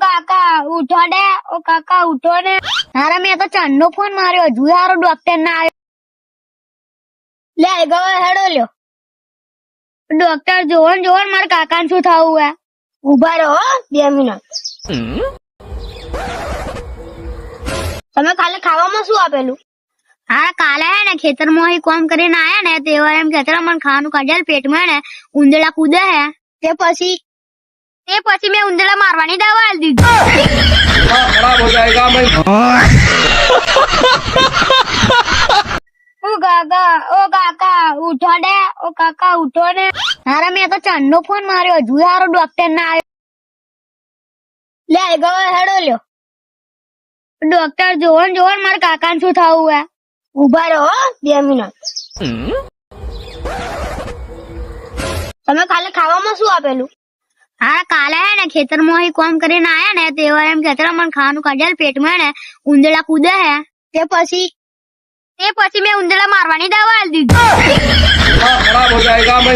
કાકા ઉઠો ને. ઓ કાકા ઉઠો ને. હારા મેં તો ચંદ નો ફોન માર્યો, હજુ હારો ડોક્ટર ના આવ્યો. લે ગયો હેડો લ્યો. ડોક્ટર જોવો ને મારા કાકા શું થવું હે. ઉભા રહો 2 મિનિટ. તમે કાલે ખાવામાં શું આપેલું? હા કાલે હે ને ખેતરમાં કામ કરીને આયા ને તે એમ ખેતરમાં મને ખાવાનું કાઢ્યા પેટમાં ને ઉંદરડા કૂદે હે. તે પછી મેં ઉંદરડા મારવાની દવા આલી દીધી. खराब हो जाएगा मैं ઓ કાકા ઉઠો ને. ઓ કાકા ઉઠો ને. હારા મેં તો ચંદ નો ફોન માર્યો, હજુ હારો ડોક્ટર ના આવ્યો. લે ગયો હેડો લ્યો. ડોક્ટર જોવો ને મારા કાકા શું થવું હે. ઉભા રહો 2 મિનિટ. તમે કાલે ખાવામાં શું આપેલું? હા કાલે હે ને ખેતરમાં કામ કરીને આયા ને તે એમ ખેતરમાં મને ખાવાનું કાઢ્યા પેટમાં ને ઉંદરડા કૂદે હે. તે પછી મેં ઉંદરડા મારવાની દવા આલી દીધી. खराब हो जाएगा मैं